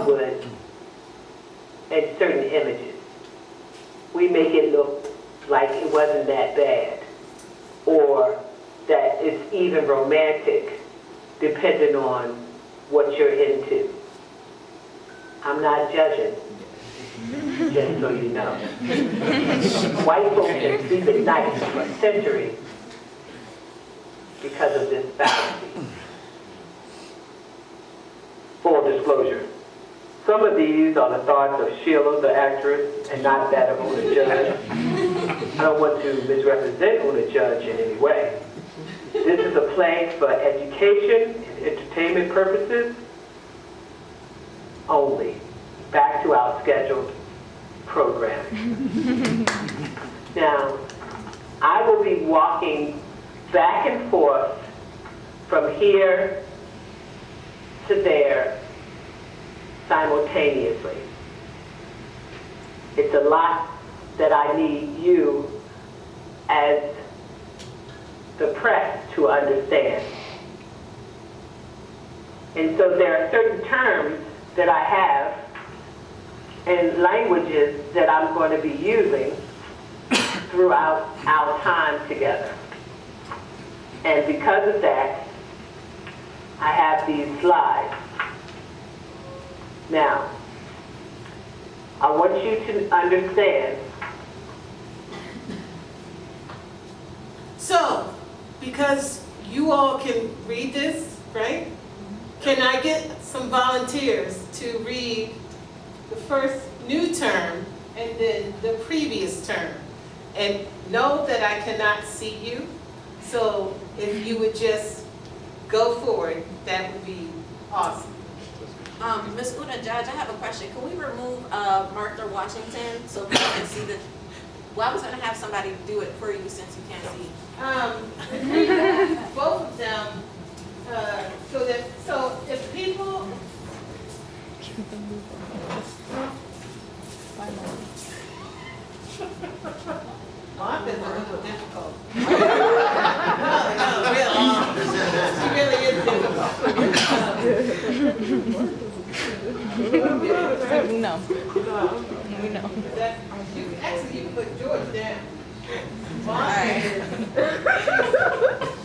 Hollywood and certain images. We make it look like it wasn't that bad, or that it's even romantic, depending on what you're into. I'm not judging, just so you know. White folks have been nice for centuries because of this fallacy. Full disclosure. Some of these are the thoughts of Sheila, the actress, and not that of Una Judge. I don't want to misrepresent Una Judge in any way. This is a play for education and entertainment purposes only. Back to our scheduled programming. Now, I will be walking back and forth from here to there simultaneously. It's a lot that I need you as the press to understand. And so there are certain terms that I have and languages that I'm going to be using throughout our time together. And because of that, I have these slides. Now, I want you to understand. So, because you all can read this, right? Can I get some volunteers to read the first new term and then the previous term? And know that I cannot see you, so if you would just go forward, that would be awesome. Ms. Una Judge, I have a question. Can we remove Martha Washington so people can see the, well, I was going to have somebody do it for you since you can't see. Both of them, so if people, Martha's a little difficult. No, really. She really is difficult. No. We know. Actually, you can put George down. Martha,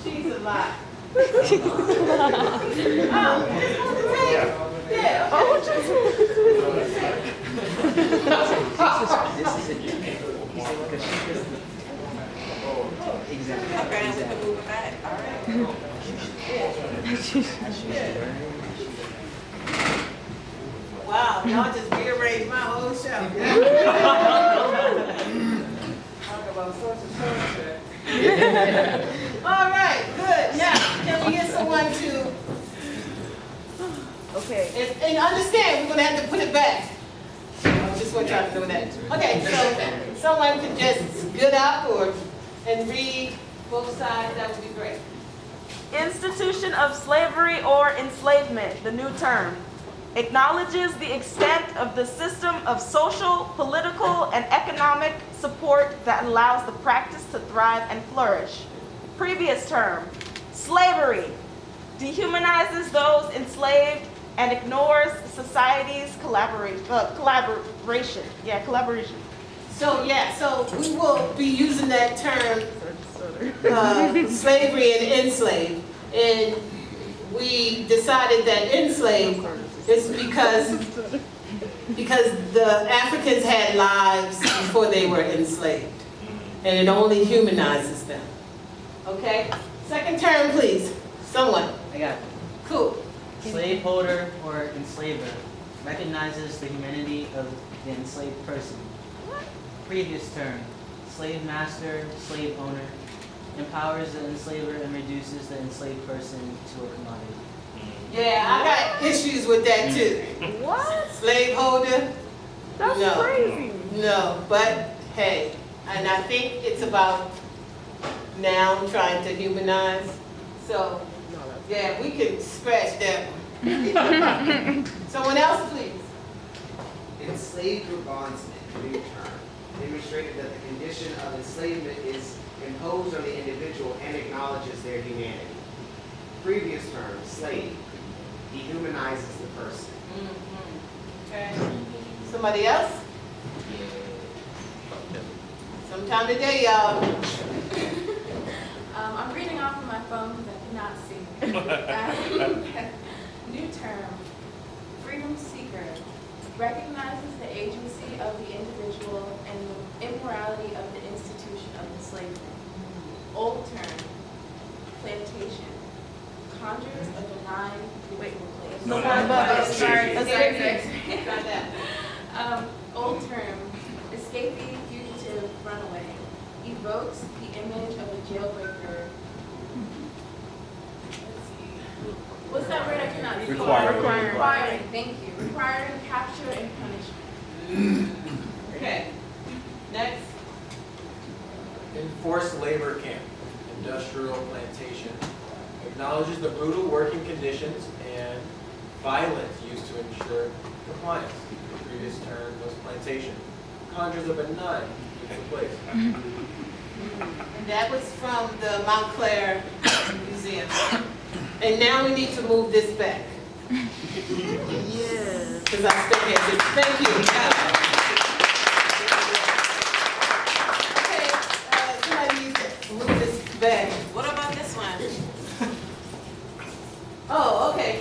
she's a lot. Yeah. Okay, and we can move it back. All right. Wow, y'all just rearranged my whole show. Talk about social torture. All right, good. Now, can we get someone to, Okay. and understand, we're gonna have to put it back. I just want y'all to know that. Okay, so someone could just get up and read both sides, that would be great. Institution of slavery or enslavement, the new term, acknowledges the extent of the system of social, political, and economic support that allows the practice to thrive and flourish. Previous term, slavery, dehumanizes those enslaved and ignores society's collaboration. Collaboration. So, yeah, so we will be using that term, slavery and enslaved. And we decided that enslaved is because the Africans had lives before they were enslaved. And it only humanizes them. Okay? Second term, please. Someone. I got it. Cool. Slaveholder or enslaver recognizes the humanity of the enslaved person. Previous term, slave master, slave owner, empowers the enslaver and reduces the enslaved person to a commodity. Yeah, I got issues with that too. What? Slaveholder? That's No. crazy. No, but hey, and I think it's about now trying to humanize. So, yeah, we can scratch that one. Someone else, please. Enslaved or bondsman, new term, demonstrated that the condition of enslavement is imposed on the individual and acknowledges their humanity. Previous term, slave, dehumanizes the person. Somebody else? Sometime today, y'all. I'm reading off of my phone because I cannot see. New term, freedom seeker, recognizes the agency of the individual and the immorality of the institution of enslavement. Old term, plantation, conjures a benign ritual place. No, sorry. Got that. Old term, escapee, fugitive, runaway, evokes the image of a jailbreaker. Let's see. What's that word I cannot see? Requiring. Thank you. Requiring capture and punishment. Okay. Next. Enforced labor camp, industrial plantation, acknowledges the brutal working conditions and violence used to ensure compliance. The previous term was plantation. Conjures a benign beautiful place. And that was from the Montclair Museum. And now we need to move this back. Yes. Because I still can't do it. Thank you. Okay, somebody needs to move this back. What about this one? Oh, okay.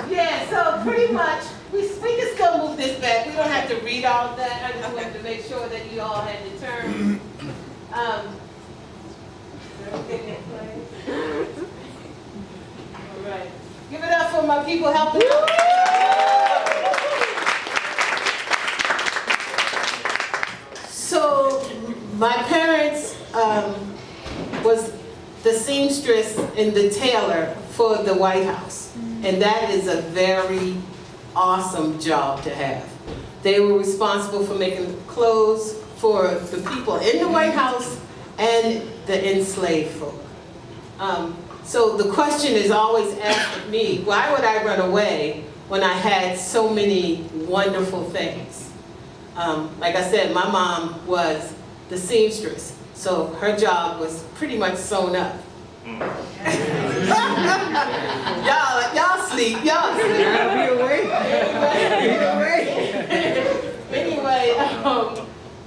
Yeah, so pretty much, we can still move this back. We don't have to read all of that. I just wanted to make sure that you all had the term. All right. Give it up for my people helping out. So, my parents was the seamstress and the tailor for the White House. And that is a very awesome job to have. They were responsible for making clothes for the people in the White House and the enslaved folk. So the question is always asked of me, why would I run away when I had so many wonderful things? Like I said, my mom was the seamstress, so her job was pretty much sewn up. Y'all sleep. Anyway,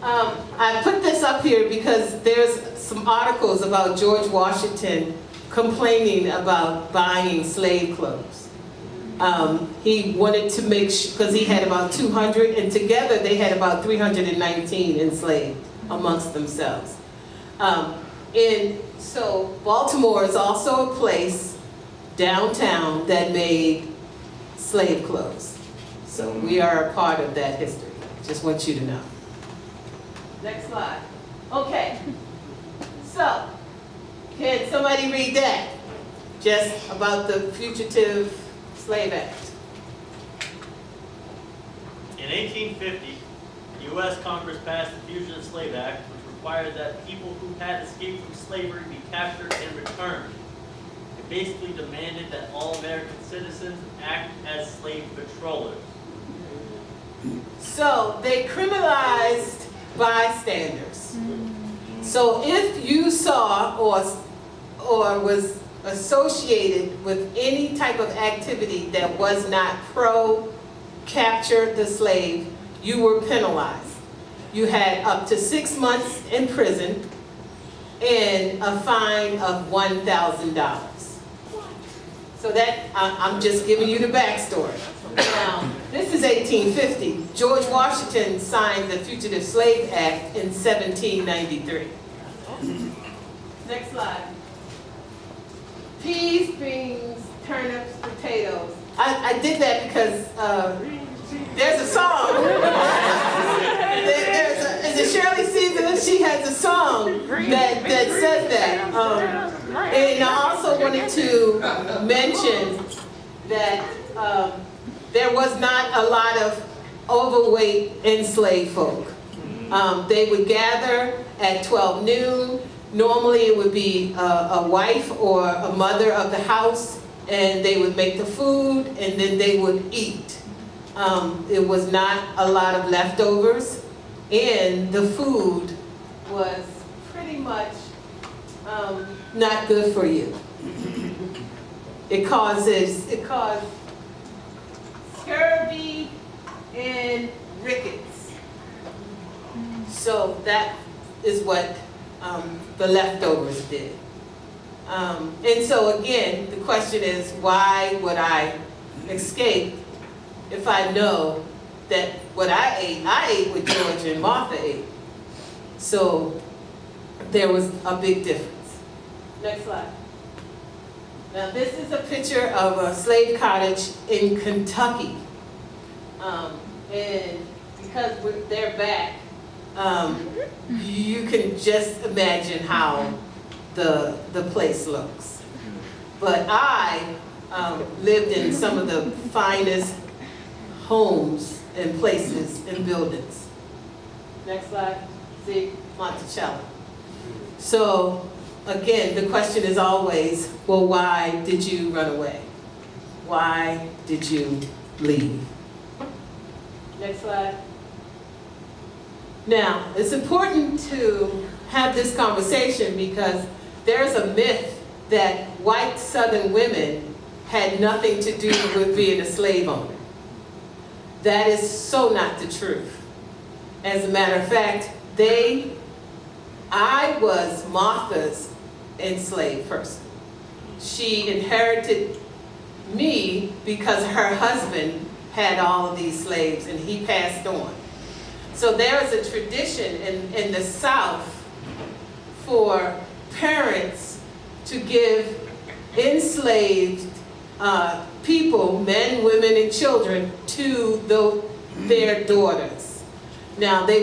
I put this up here because there's some articles about George Washington complaining about buying slave clothes. He wanted to make because he had about 200, and together they had about 319 enslaved amongst themselves. And so Baltimore is also a place downtown that made slave clothes. So we are a part of that history. Just want you to know. Next slide. Okay. So, can somebody read that? Just about the Fugitive Slave Act. In 1850, the U.S. Congress passed the Fugitive Slave Act, which required that people who had escaped from slavery be captured and returned. It basically demanded that all American citizens act as slave patrollers. So, they criminalized bystanders. So if you saw or was associated with any type of activity that was not pro-capture the slave, you were penalized. You had up to 6 months in prison and a fine of $1,000. So that, I'm just giving you the backstory. Now, this is 1850. George Washington signed the Fugitive Slave Act in 1793. Next slide. Peas, beans, turnips, potatoes. I did that because there's a song. Is it Shirley Caesar? She has a song that says that. And I also wanted to mention that there was not a lot of overweight enslaved folk. They would gather at 12 noon. Normally it would be a wife or a mother of the house, and they would make the food and then they would eat. It was not a lot of leftovers, and the food was pretty much not good for you. It caused scurvy, So that is what the leftovers did. And so again, the question is, why would I escape if I know that what I ate what George and Martha ate? So there was a big difference. Next slide. Now this is a picture of a slave cottage in Kentucky. And because they're back, you can just imagine how the place looks. But I lived in some of the finest homes and places and buildings. Next slide. See, Monticello. So again, the question is always, well, why did you run away? Why did you leave? Next slide. Now, it's important to have this conversation because there's a myth that white Southern women had nothing to do with being a slave owner. That is so not the truth. As a matter of fact, I was Martha's enslaved person. She inherited me because her husband had all of these slaves and he passed on. So there is a tradition in the South for parents to give enslaved people, men, women, and children, to their daughters. Now, they